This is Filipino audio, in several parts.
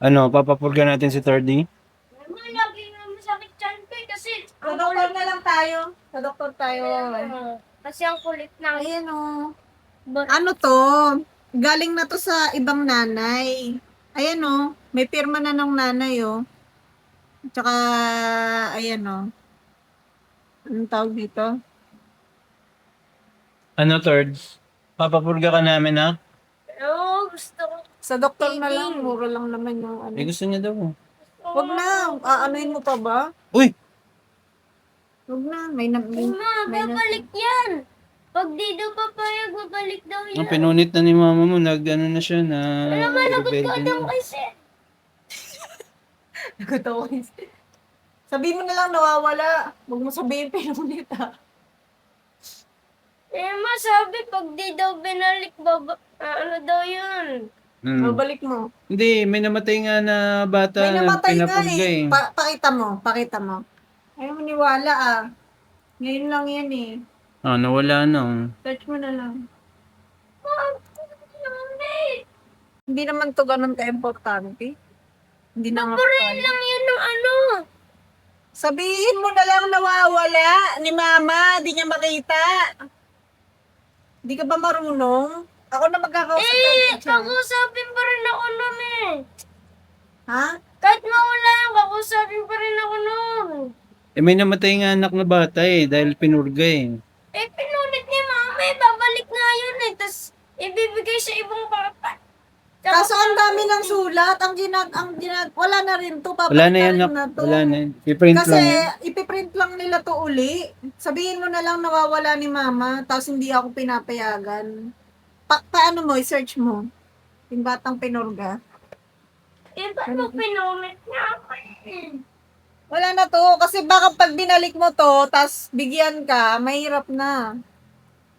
Ano, papapurga natin si 3D? Naman, lagi na masakit tiyan ko eh, kasi Sa doktor na lang tayo. Sa doktor tayo. kasi ang kulit ng Ayan o. Ano to? Galing na to sa ibang nanay. Ayan o. May pirma na ng nanay o. Tsaka, ayan o. Anong tawag dito? Ano, third? Papapurga ka namin, ha? Oo, gusto ko. Sa doktor na lang. Mura lang naman yung ano. Eh, gusto niya daw. Huwag na. Aanuin mo pa ba? Uy! Huwag na. May na... Ma, babalik yan. Pag di daw papayag, babalik daw Ang yan. pinunit na ni mama mo, ano na siya, na Alam mo, lagot ko rebelde daw na. kasi. Nagkatawa kasi. Sabihin mo na lang nawawala. Huwag mo sabihin pinunit ha. Eh, ma, sabi, pag di daw binalik, ano daw yun? Hmm. Babalik mo. Hindi, may namatay nga na bata May na namatay nga pinapurga eh. eh. Pakita mo. Pakita mo. Ayaw mo niwala ah. Ngayon lang yan eh. Ah, nawala na. Oh. Search mo na lang. Mami, Hindi naman to ganun ka-importante. Hindi na nga purihin tayo. lang yun ng ano. Sabihin mo na lang nawawala ni mama. Di niya makita. Di ka ba marunong? Ako na magkakausap Eh, ng teacher. kakusapin pa rin ako nun eh. Ha? Kahit mawala yan, kakusapin pa rin ako nun. Eh, may namatay nga anak na bata eh, dahil pinurga eh. Eh, pinulit ni mama eh, babalik nga yun eh. Tapos, ibibigay sa ibang bata. Kaso ang dami ng sulat. Wala na rin to. Wala na yan, Papalitan nak. na to. Wala na yan. I-print Kasi lang yan. ipiprint lang nila to uli. Sabihin mo na lang nawawala ni mama, tapos hindi ako pinapayagan. Paano mo, i-search mo? Yung batang pinurga. Eh, ba't mo pinulit niya ako eh? Wala na to, kasi baka pag binalik mo to, tapos bigyan ka, mahirap na.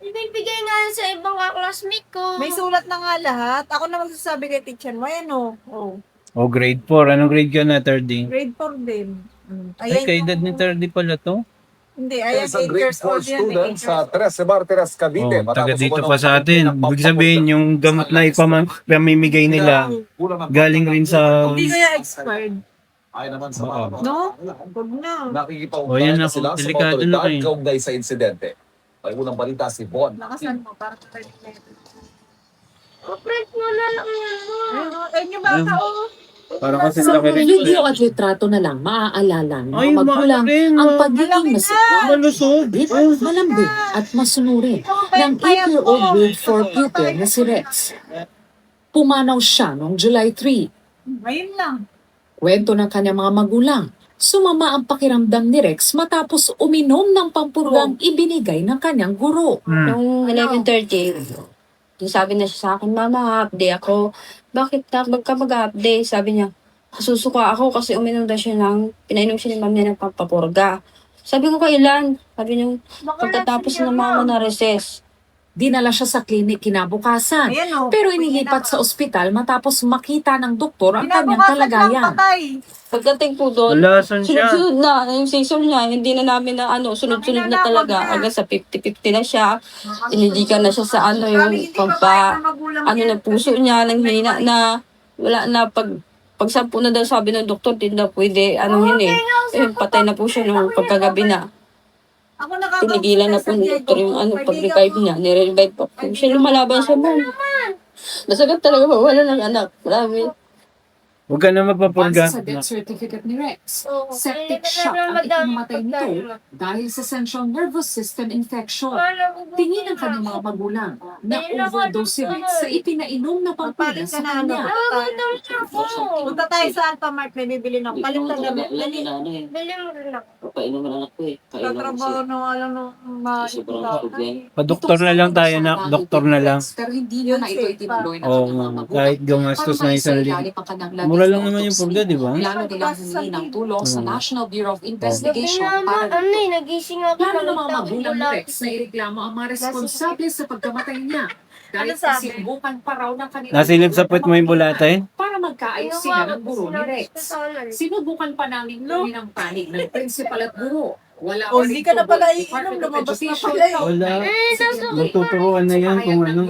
Ibibigay nga yan sa ibang classmate ko. May sulat na nga lahat. Ako na magsasabi kay teacher mo, ayan o. Oh. Oh, grade 4. Anong grade ka na, 3D? Grade 4 din. Ay, kaedad ni 3D pala to. Hindi, ayan, Isang 8 grade years 4 old yan. student sa Teresa Martires, Cavite. Oh, taga dito pa sa atin. Ibig sabihin, yung gamot na ipamimigay nila, galing rin sa... Hindi kaya expired. Ay naman sa Oo. mga No? Huwag na. Oh, yan nakikipag-ugnayan na ako. sila sa Delikado na otoridad kayo. kaugnay sa insidente. May unang balita si Bon. Lakasan mo, para sa Print mo na lang yan mo. Ayun yung bata, oh. Para kasi Sa laki rin. video at litrato na lang maaalala ng Ay, mga magulang malaki, ang ma- pagiging masigla, Malusog. malambing at masunurin ng 8-year-old grade 4 pupil na si Rex. Pumanaw siya noong July 3. Ayun lang. Kwento ng kanyang mga magulang, sumama ang pakiramdam ni Rex matapos uminom ng pampurgang ibinigay ng kanyang guro. Nung 11:30, sabi na siya sa akin, Mama, half day ako. Bakit ka mag-half day? Sabi niya, susuka ako kasi uminom daw siya pinainom siya ni ma'am niya ng pampapurga. Sabi ko, kailan? Sabi niya, pagkatapos ng mama na recess. Dinala siya sa klinik kinabukasan, Ayan, oh. pero inilipat sa ospital matapos makita ng doktor ang kanyang Kinabukasan lang kalagayan. patay. Pagdating po doon, Walasan siya. sunod-sunod na, yung season niya, hindi na namin na sunod-sunod na talaga. Hanggang sa 50-50 na siya, inilikan na siya sa yung ng puso niya, nang hina na, wala na, pag-sampu na daw sabi ng doktor, hindi na pwede, patay na po siya nung pagkagabi na. Ako nakakausap Tinigilan na po sa ng Diego. doktor yung Kaibigan pag-revive ko. niya, nire-revive pa po siya, lumalaban siya mo. Nasagat talaga ba, wala ng anak, marami. Huwag ka na mapapurga. Base sa death certificate ni Rex, Oo, septic eh, shock ang madami ipinamatay nito pagkain. dahil sa central nervous system infection. Tingin Tingin ng kanyang mga magulang na overdose si Rex sa ipinainom na pampurga Magpalit ka sa na, ano. kanya. Punta tayo sa Alphamart, may bibili na ako. Palit na gamit. Dali. Bili mo rin ako. Painom na ako eh. Painom Tatrabaho siya. na alam no. Sobrang problema. Pa-doktor na lang tayo na, doktor na lang. Pero hindi Yun na ito safe itinuloy ng Oo, kanyang mga magulang. kahit gumastos na isang libo. Mura lang naman yung purga, di ba? Plano nilang humingi ng tulong sa Hmm. National Bureau of Gabi Investigation na, para nagising ako. plano ng mga Tawag magulang ni ko Rex na ireklamo ang mga responsable sa pagkamatay niya. Dahil Ano sabi? sinubukan pa raw ng kanilang Nasilip sa puwet mo yung bulate? para magkaayos sila ng guro ni Rex. Rex. Sinubukan pa namin kunin ang panig ng principal at guro Wala O, hindi ka na pala iinom, lumabas na pala eh. Wala. Magtuturuan na yan kung ano.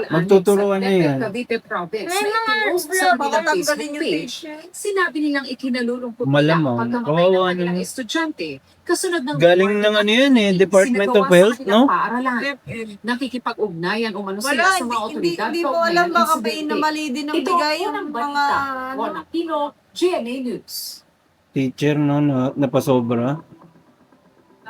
Magtuturuan na yan. Cavite Province May na mga ipinost sa vlog. kanilang Tanggalin Facebook yung page. t-shirt. Sinabi nilang ikinalulungkot Malamang. nila pagkamatay Kawawa ng kanilang naman. estudyante. Kasunod ng Galing ng ano yan eh, Department of Sinagawa sa Health, kanilang no? paaralan. Nakikipag-ugnayan umano sila Wala, sa mga hindi, otoridad hindi mo kaugnay alam ng baka insidente. painamali din ng Ito bigay ang yung unang mga balita. ano. Juan Aquino, GMA News. Teacher, no? Napasobra.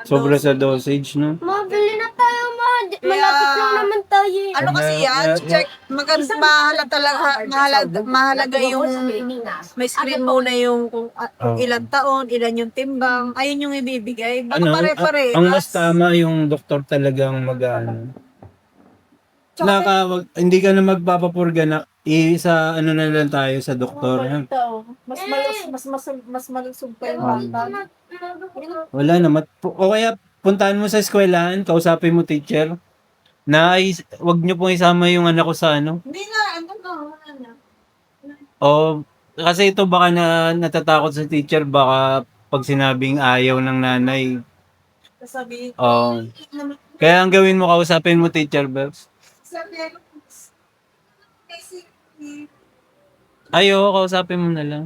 Sobra sa dosage, no? Mabili na tayo, ma. Kaya- Malapit lang naman tayo eh. Ano kasi yan? Check. Maganda, mahalaga yung may screen muna yung kung Oh. ilang taon, ilan yung timbang. Ayun yung ibibigay. Baka Ano, pare-pare. ang mas tama yung doktor talagang mag-ano. Hindi ka na magpapapurga na sa ano na lang tayo sa doktor. ha? Mas malusog pa yung bata. Wala na. O kaya puntahan mo sa eskwelahan, kausapin mo teacher. Wag niyo pong isama yung anak ko sa ano. Hindi na, ano na, wala na. O, kasi ito baka natatakot sa teacher, baka pag sinabing ayaw ng nanay. Sasabihin, O, kaya ang gawin mo, kausapin mo teacher, Bebs. sabi, kasi, Ayo, kausapin mo na lang.